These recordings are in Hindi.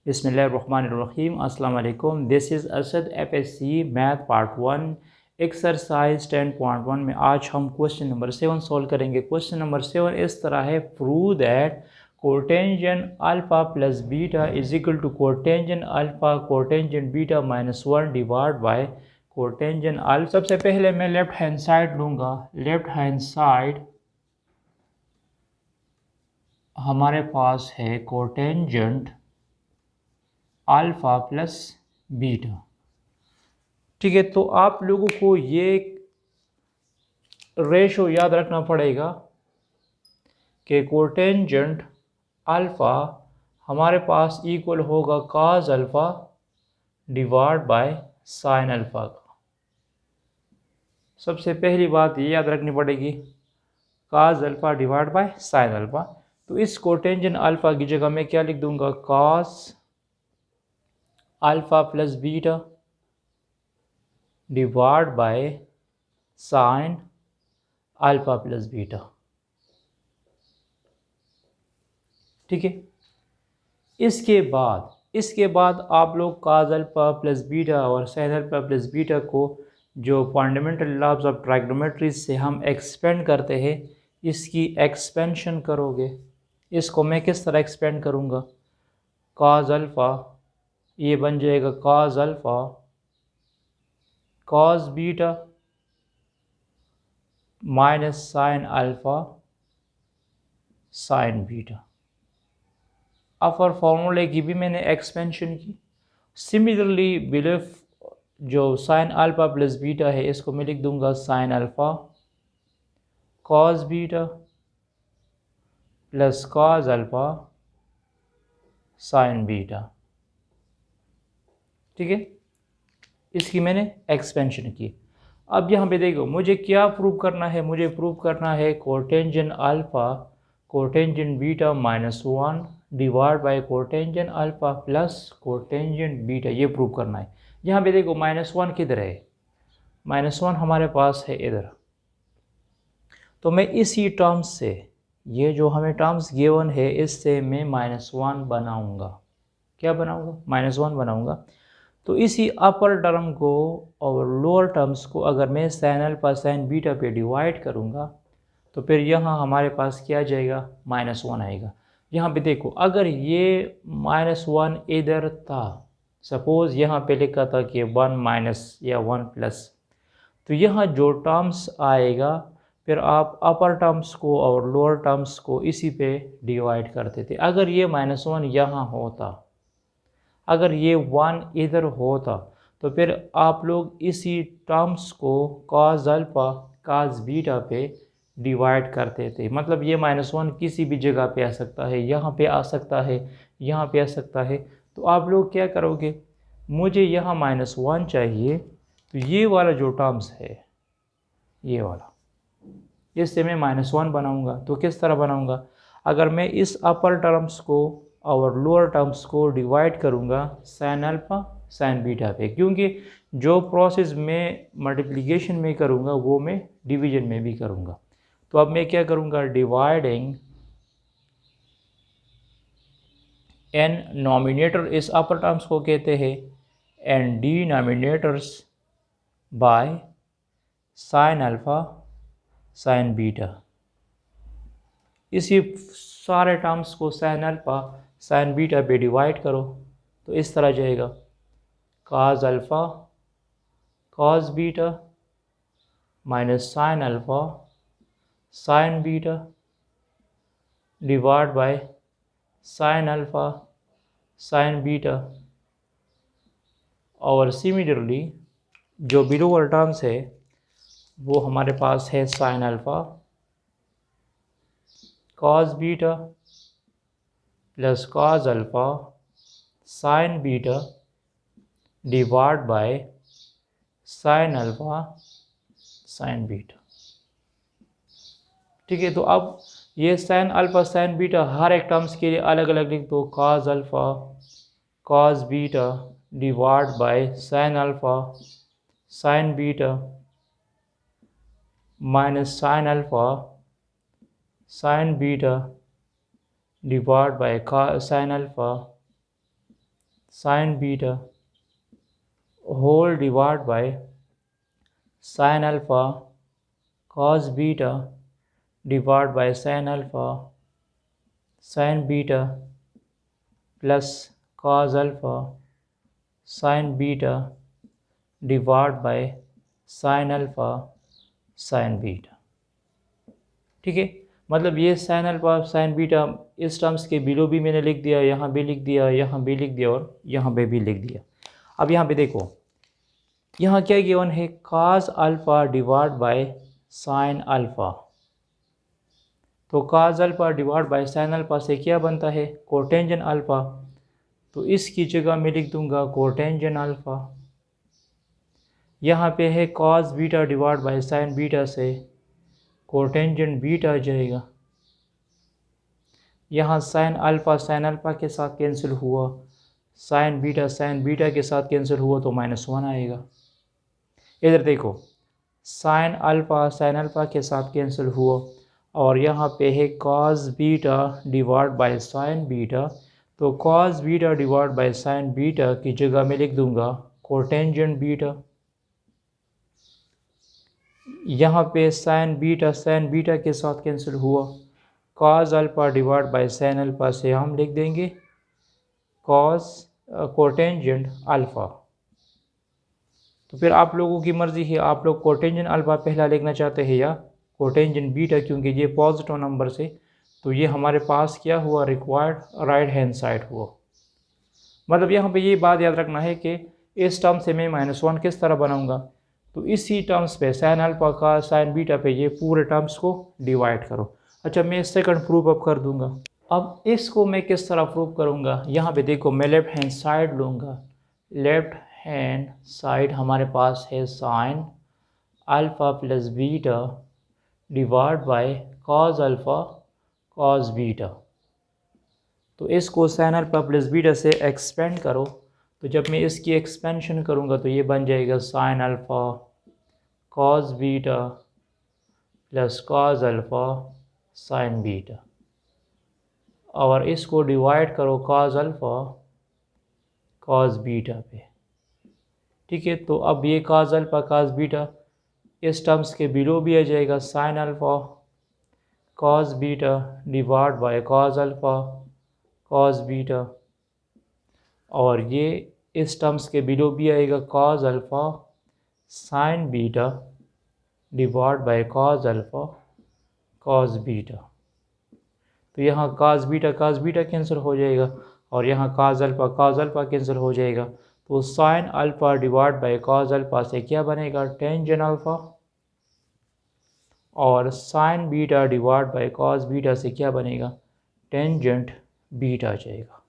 बिस्मिल्लाहिर्रहमानिर्रहीम। अस्सलाम वालेकुम। This is Asad FSC math part 1 exercise 10.1 में आज हम क्वेश्चन नंबर 7 सॉल्व करेंगे। क्वेश्चन नंबर 7 इस तरह है, prove that cotangent alpha plus beta is equal to cotangent alpha cotangent beta -1 divide by cotangent alpha. सबसे पहले मैं लेफ्ट हैंड साइड लूँगा। लेफ्ट हैंड साइड हमारे पास है कोटेंजेंट अल्फ़ा प्लस बीटा। ठीक है, तो आप लोगों को ये रेशो याद रखना पड़ेगा कि कोटेंजेंट अल्फ़ा हमारे पास इक्वल होगा cos alpha divide by sine alpha का। सबसे पहली बात ये याद रखनी पड़ेगी, cos alpha divide by sine alpha. तो इस कोटेंजेंट अल्फ़ा की जगह मैं क्या लिख दूंगा, cos alpha plus beta divide by sine alpha plus beta. ठीक है, इसके बाद आप लोग कॉस अल्फ़ा प्लस बीटा और साइन अल्फ़ा प्लस बीटा को जो फंडामेंटल लॉज ऑफ ट्राइगोनोमेट्री से हम एक्सपेंड करते हैं, इसकी एक्सपेंशन करोगे। इसको मैं किस तरह एक्सपेंड करूँगा, कॉस अल्फ़ा ये बन जाएगा cos alpha cos beta minus sine alpha sine beta. Upper फॉर्मूले की भी मैंने एक्सपेंशन की। सिमिलरली बिलीफ जो साइन अल्फ़ा प्लस बीटा है, इसको मैं लिख दूंगा sine alpha cos beta plus cos alpha sine beta. ठीक है, इसकी मैंने एक्सपेंशन की। अब यहाँ पे देखो, मुझे क्या प्रूव करना है, मुझे प्रूव करना है cotangent alpha cotangent beta -1 divide by cotangent alpha plus cotangent beta, ये प्रूव करना है। यहाँ पे देखो -1 किधर है, -1 हमारे पास है इधर। तो मैं इसी टर्म्स से, ये जो हमें टर्म्स गिवन है, इससे मैं -1 बनाऊंगा। क्या बनाऊंगा, -1 बनाऊंगा। तो इसी अपर टर्म को और लोअर टर्म्स को अगर मैं साइन अल्फ़ा साइन बीटा पे डिवाइड करूंगा, तो फिर यहाँ हमारे पास क्या जाएगा, -1 आएगा। यहाँ पे देखो, अगर ये -1 इधर था, सपोज़ यहाँ पे लिखा था कि 1 माइनस या 1 प्लस, तो यहाँ जो टर्म्स आएगा फिर आप अपर टर्म्स को और लोअर टर्म्स को इसी पे डिवाइड करते थे। अगर ये -1 यहाँ होता, अगर ये 1 इधर होता, तो फिर आप लोग इसी टर्म्स को कॉस अल्फ़ा कॉस बीटा पे डिवाइड करते थे। मतलब ये -1 किसी भी जगह पे आ सकता है, यहाँ पे आ सकता है, यहाँ पे आ सकता है। तो आप लोग क्या करोगे, मुझे यहाँ -1 चाहिए, तो ये वाला जो टर्म्स है, ये वाला, इससे मैं -1 बनाऊंगा। तो किस तरह बनाऊंगा, अगर मैं इस अपर टर्म्स को और लोअर टर्म्स को डिवाइड करूंगा साइन अल्फ़ा साइन बीटा पे, क्योंकि जो प्रोसेस मैं मल्टीप्लिकेशन में करूंगा वो मैं डिवीजन में भी करूंगा। तो अब मैं क्या करूंगा, डिवाइडिंग एन नॉमिनेटर इस अपर टर्म्स को कहते हैं and denominators bye sine alpha sine beta. इसी सारे टर्म्स को साइन अल्फ़ा साइन बीटा पे डिवाइड करो, तो इस तरह जाएगा cos alpha cos beta minus sine alpha sine beta divide by sine alpha sine beta. और सिमिलरली जो बिलो वाला टर्म्स है वो हमारे पास है sign alpha cos beta plus cos alpha sine beta divide by sine alpha sine beta. ठीक है, तो अब ये साइन अल्फ़ा साइन बीटा हर एक टर्म्स के लिए अलग अलग लिख दो, cos alpha cos beta divide by sine alpha sine beta minus sine alpha sine beta divide by sine alpha sine beta whole divide by sine alpha cos beta divide by sine alpha sine beta plus cos alpha sine beta divide by sine alpha sine beta. ठीक है, मतलब ये साइन अल्फ़ा साइन बीटा इस टर्म्स के बिलो भी मैंने लिख दिया, यहाँ भी लिख दिया, यहाँ भी लिख दिया और यहाँ पे भी लिख दिया। अब यहाँ पे देखो, यहाँ क्या गिवन है, cos alpha divide by sine alpha. तो cos alpha divide by sine alpha से क्या बनता है, कोटेंजन अल्फ़ा। तो इसकी जगह मैं लिख दूंगा कोटेंजन अल्फ़ा। यहाँ पे है cos beta divide by sign beta से कोटेंजन बीटा आ जाएगा। यहाँ साइन अल्फ़ा के साथ कैंसिल हुआ, साइन बीटा के साथ कैंसिल हुआ तो -1 आएगा। इधर देखो, साइन अल्फ़ा के साथ कैंसिल हुआ और यहाँ पे है cos beta divide by sign beta. तो cos beta divide by sign beta की जगह मैं लिख दूंगा कोटेंजेंट बीटा। यहाँ पे साइन बीटा के साथ कैंसिल हुआ, cos alpha divide by sine alpha से हम लिख देंगे कोटेंजेंट अल्फ़ा। तो फिर आप लोगों की मर्ज़ी है, आप लोग कोटेंजेंट अल्फ़ा पहला लिखना चाहते हैं या कोटेंजेंट बीटा, क्योंकि ये पॉजिटिव नंबर से तो ये हमारे पास क्या हुआ, रिक्वायर्ड राइट हैंड साइड हुआ। मतलब यहाँ पे ये बात याद रखना है कि इस टर्म से मैं -1 किस तरह बनाऊँगा, तो इसी टर्म्स पे साइन अल्फ़ा का साइन बीटा पे ये पूरे टर्म्स को डिवाइड करो। अच्छा, मैं सेकंड प्रूफ अब कर दूंगा। अब इसको मैं किस तरह प्रूफ करूँगा, यहाँ पे देखो मैं लेफ़्ट हैंड साइड लूँगा। लेफ़्ट हैंड साइड हमारे पास है sign alpha plus beta divide by cos alpha cos beta. तो इसको साइन अल्फ़ा प्लस बीटा से एक्सपेंड करो, तो जब मैं इसकी एक्सपेंशन करूँगा तो ये बन जाएगा sign alpha cos beta plus cos alpha sine beta, और इसको डिवाइड करो कॉस अल्फ़ा कॉस बीटा पे। ठीक है, तो अब ये कॉस अल्फ़ा कॉस बीटा इस टर्म्स के बिलो भी आ जाएगा, sign alpha cos beta divide by cos alpha cos beta, और ये इस टर्म्स के बिलो भी आएगा cos alpha sine beta divide by cos alpha cos beta. तो यहाँ कॉस बीटा कैंसिल हो जाएगा और यहाँ कॉस अल्फ़ा कैंसिल हो जाएगा। तो sine alpha divide by cos alpha से क्या बनेगा, टेंजेंट अल्फ़ा, और sine beta divide by cos beta से क्या बनेगा, टेंजेंट बीटा आ जाएगा,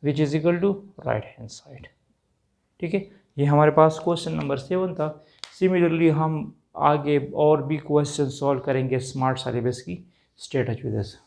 which is equal to right hand side. ठीक है, ये हमारे पास क्वेश्चन नंबर 7 था। सिमिलरली हम आगे और भी क्वेश्चन सॉल्व करेंगे स्मार्ट सिलेबस की। Stay touch with us.